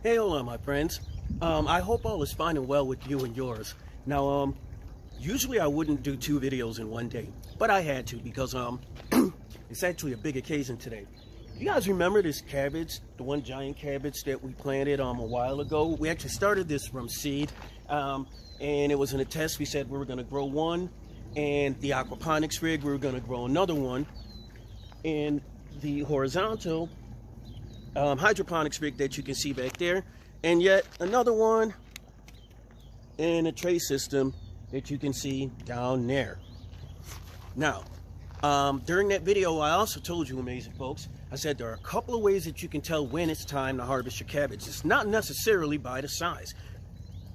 Hey, hola, my friends. I hope all is fine and well with you and yours. Now, usually I wouldn't do 2 videos in one day, but I had to because, it's actually a big occasion today. You guys remember this cabbage, the one giant cabbage that we planted a while ago? We actually started this from seed, and it was in a test. We said we were going to grow one, and the aquaponics rig, we were going to grow another one, and the horizontal hydroponics rig that you can see back there, and yet another one in a tray system that you can see down there. Now, during that video, I also told you, amazing folks, I said there are a couple of ways that you can tell when it's time to harvest your cabbage. It's not necessarily by the size.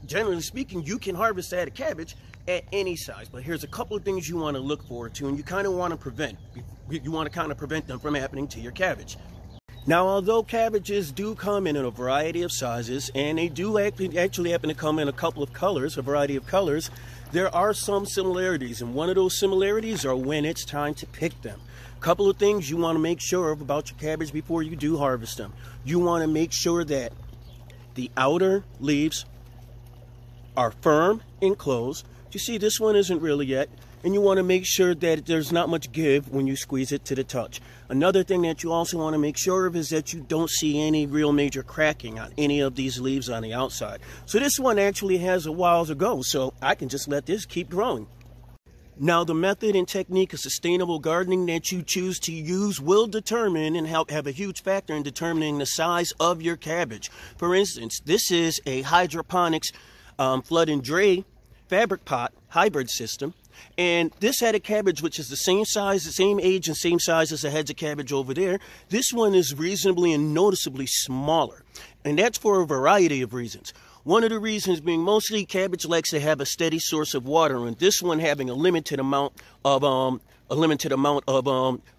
Generally speaking, you can harvest a cabbage at any size, but here's a couple of things you want to look forward to, and you kind of want to prevent. You want to kind of prevent them from happening to your cabbage. Now, although cabbages do come in a variety of sizes, and they do actually happen to come in a couple of colors, a variety of colors, there are some similarities, and one of those similarities are when it's time to pick them. A couple of things you want to make sure of about your cabbage before you do harvest them. You want to make sure that the outer leaves are firm and closed. You see, this one isn't really yet. And you want to make sure that there's not much give when you squeeze it to the touch. Another thing that you also want to make sure of is that you don't see any real major cracking on any of these leaves on the outside. So this one actually has a while to go, so I can just let this keep growing. Now, the method and technique of sustainable gardening that you choose to use will determine and have a huge factor in determining the size of your cabbage. For instance, this is a hydroponics flood and drain fabric pot hybrid system. And this head of cabbage, which is the same size, the same age, and same size as the heads of cabbage over there, this one is reasonably and noticeably smaller. And that's for a variety of reasons. One of the reasons being mostly cabbage likes to have a steady source of water, and this one having a limited amount of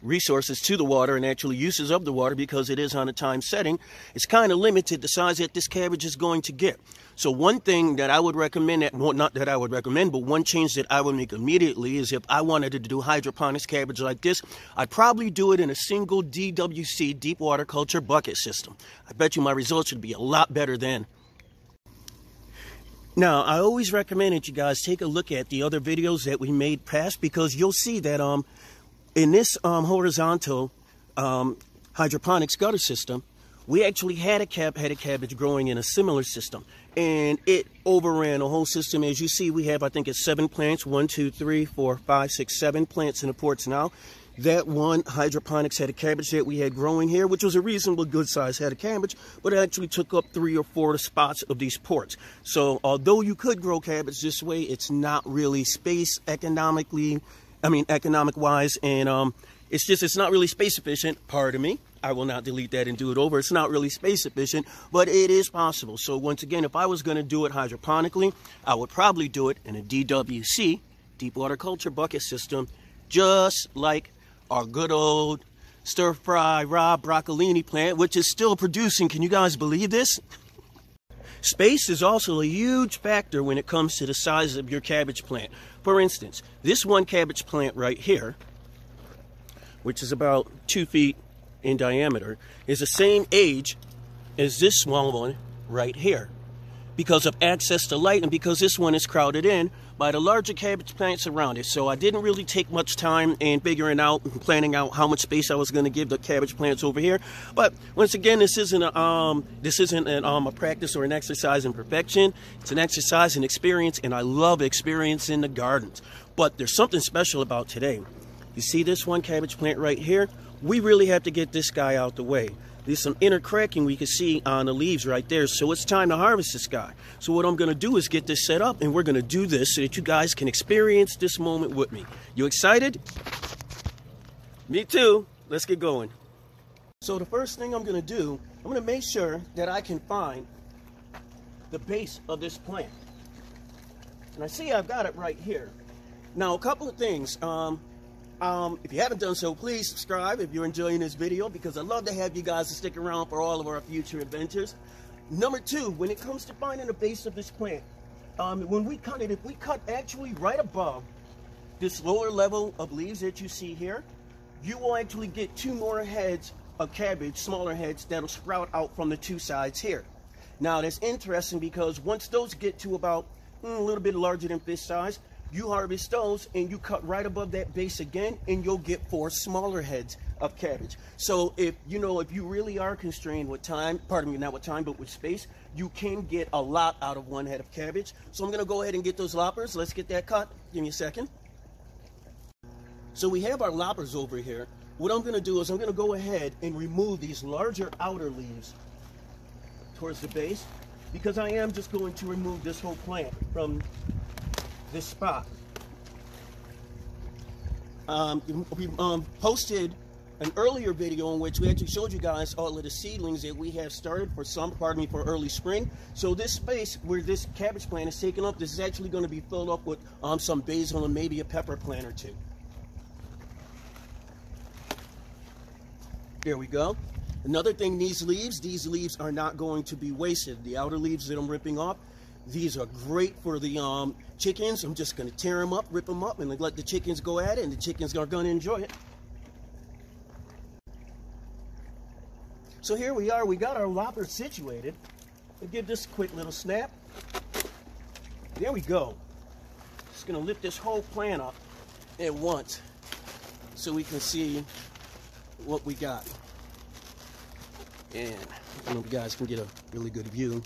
resources to the water and actually uses of the water because it is on a time setting. It's kind of limited the size that this cabbage is going to get. So one thing that I would recommend, not that I would recommend, but one change that I would make immediately is if I wanted to do hydroponics cabbage like this, I'd probably do it in a single DWC, deep water culture bucket system. I bet you my results would be a lot better then. Now, I always recommend that you guys take a look at the other videos that we made past, because you'll see that in this horizontal hydroponics gutter system, we actually had a cabbage growing in a similar system, and it overran the whole system. As you see, we have, I think it's 7 plants, 1, 2, 3, 4, 5, 6, 7 plants in the ports now. That one hydroponics head of cabbage that we had growing here, which was a reasonable good size head of cabbage, but it actually took up 3 or 4 spots of these ports. So although you could grow cabbage this way, it's not really economic wise, and it's not really space efficient. Pardon me, I will not delete that and do it over. It's not really space efficient, but it is possible. So once again, if I was going to do it hydroponically, I would probably do it in a DWC, deep water culture bucket system, just like our good old stir-fry raw broccolini plant, which is still producing. Can you guys believe this? Space is also a huge factor when it comes to the size of your cabbage plant. For instance, this one cabbage plant right here, which is about 2 feet in diameter, is the same age as this small one right here, because of access to light and because this one is crowded in by the larger cabbage plants around it. So I didn't really take much time in figuring out and planning out how much space I was going to give the cabbage plants over here. But once again, this isn't a practice or an exercise in perfection. It's an exercise in experience, and I love experience in the gardens. But there's something special about today. You see this one cabbage plant right here? We really have to get this guy out the way. There's some inner cracking we can see on the leaves right there, so it's time to harvest this guy. So what I'm going to do is get this set up, and we're going to do this so that you guys can experience this moment with me. You excited? Me too. Let's get going. So the first thing I'm going to do, I'm going to make sure that I can find the base of this plant. And I see I've got it right here. Now, a couple of things. If you haven't done so, please subscribe if you're enjoying this video, because I'd love to have you guys to stick around for all of our future adventures. Number 2, when it comes to finding the base of this plant, when we cut it, if we cut actually right above this lower level of leaves that you see here, you will actually get 2 more heads of cabbage, smaller heads, that'll sprout out from the 2 sides here. Now that's interesting because once those get to about a little bit larger than fist size, you harvest those and you cut right above that base again, and you'll get 4 smaller heads of cabbage. So if you really are constrained with time, pardon me, not with time, but with space, you can get a lot out of 1 head of cabbage. So I'm gonna go ahead and get those loppers. Let's get that cut. Give me a second. So we have our loppers over here. What I'm gonna do is I'm gonna go ahead and remove these larger outer leaves towards the base, because I am just going to remove this whole plant from this spot. We posted an earlier video in which we actually showed you guys all of the seedlings that we have started for for early spring. So this space where this cabbage plant is taken up, this is actually going to be filled up with some basil and maybe a pepper plant or 2. There we go. Another thing, these leaves are not going to be wasted. The outer leaves that I'm ripping off, these are great for the chickens. I'm just going to tear them up, rip them up, and let the chickens go at it, and the chickens are going to enjoy it. So here we are. We got our lopper situated. We'll give this a quick little snap. There we go. Just going to lift this whole plant up at once so we can see what we got. And I don't know if you guys can get a really good view.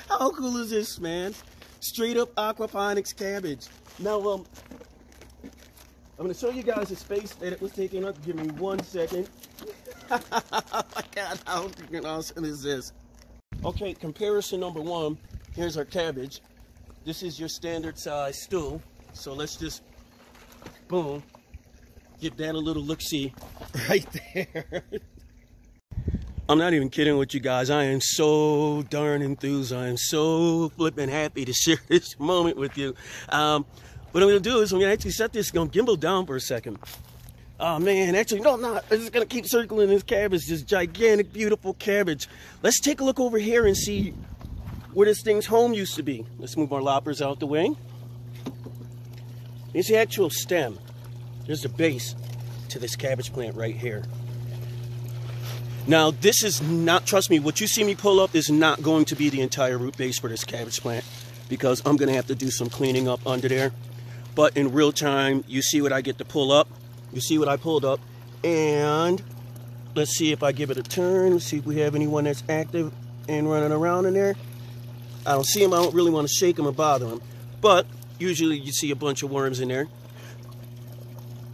How cool is this, man? Straight up aquaponics cabbage. Now, I'm going to show you guys the space that it was taking up. Give me 1 second. Oh my God, how awesome is this? Okay, comparison number 1. Here's our cabbage. This is your standard size stool. So let's just, boom, give that a little look-see right there. I'm not even kidding with you guys. I am so darn enthused. I am so flipping happy to share this moment with you. What I'm going to do is I'm going to actually set this gimbal down for a second. Oh, man. Actually, no, I'm not. I'm just going to keep circling this cabbage, this gigantic, beautiful cabbage. Let's take a look over here and see where this thing's home used to be. Let's move our loppers out the way. Here's the actual stem. There's the base to this cabbage plant right here. Now, this is not, trust me, what you see me pull up is not going to be the entire root base for this cabbage plant, because I'm going to have to do some cleaning up under there. But in real time, you see what I get to pull up. You see what I pulled up. And let's see if I give it a turn. Let's see if we have anyone that's active and running around in there. I don't see them. I don't really want to shake them or bother them. But usually you see a bunch of worms in there.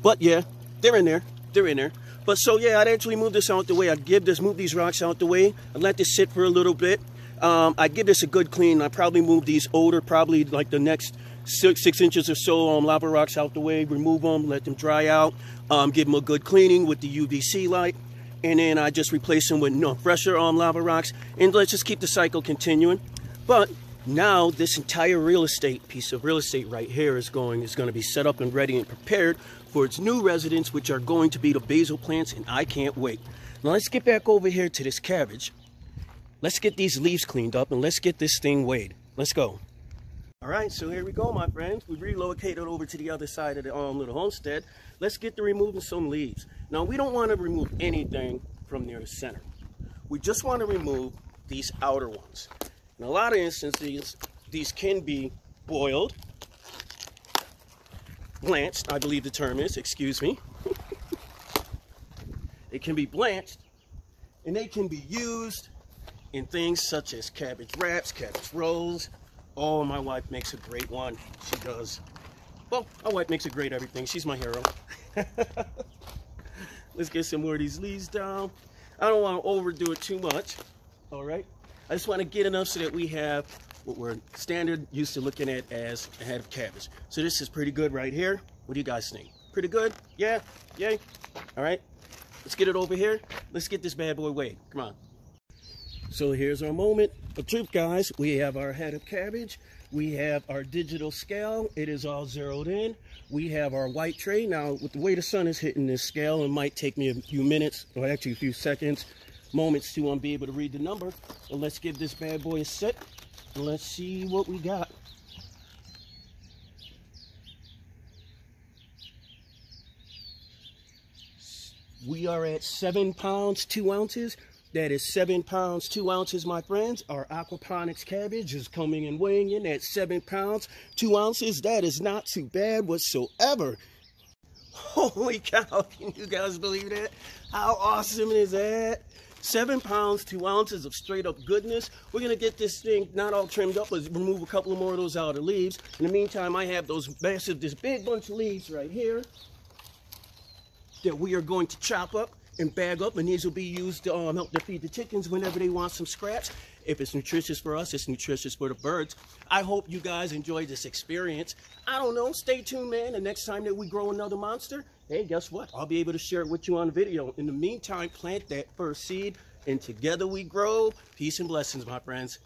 But yeah, they're in there. They're in there. But so yeah, I'd actually move this out the way. I'd move these rocks out the way and let this sit for a little bit. I'd give this a good clean. I'd probably move these older, probably like the next 6 inches or so lava rocks out the way, remove them, let them dry out, give them a good cleaning with the UVC light, and then I just replace them with fresher lava rocks, and let's just keep the cycle continuing. But now this entire piece of real estate right here is going to be set up and ready and prepared for its new residents, which are going to be the basil plants, and I can't wait. Now let's get back over here to this cabbage. Let's get these leaves cleaned up and let's get this thing weighed. Let's go. All right, so here we go, my friends. We relocated over to the other side of the little homestead. Let's get to removing some leaves. Now, we don't want to remove anything from near the center. We just want to remove these outer ones. In a lot of instances, these can be boiled, blanched, I believe the term is, excuse me. They can be blanched, and they can be used in things such as cabbage wraps, cabbage rolls. Oh, my wife makes a great one. She does. Well, my wife makes a great everything. She's my hero. Let's get some more of these leaves down. I don't want to overdo it too much. All right. I just want to get enough so that we have what we're standard used to looking at as a head of cabbage. So this is pretty good right here. What do you guys think? Pretty good? Yeah? Yay? All right. Let's get it over here. Let's get this bad boy weighed. Come on. So here's our moment of truth, guys. We have our head of cabbage. We have our digital scale. It is all zeroed in. We have our white tray. Now, with the way the sun is hitting this scale, it might take me a few minutes, or actually a few seconds, moments to be able to read the number. So let's give this bad boy a sit, and let's see what we got. We are at 7 pounds, 2 ounces. That is 7 pounds, 2 ounces, my friends. Our aquaponics cabbage is coming and weighing in at 7 pounds, 2 ounces. That is not too bad whatsoever. Holy cow, can you guys believe that? How awesome is that? 7 pounds, 2 ounces of straight up goodness. We're gonna get this thing not all trimmed up, but remove a couple more of those outer leaves. In the meantime, I have this big bunch of leaves right here that we are going to chop up and bag up, and these will be used to help to feed the chickens whenever they want some scraps. If it's nutritious for us, it's nutritious for the birds. I hope you guys enjoyed this experience. I don't know, stay tuned, man. The next time that we grow another monster, hey, guess what? I'll be able to share it with you on the video. In the meantime, plant that first seed, and together we grow. Peace and blessings, my friends.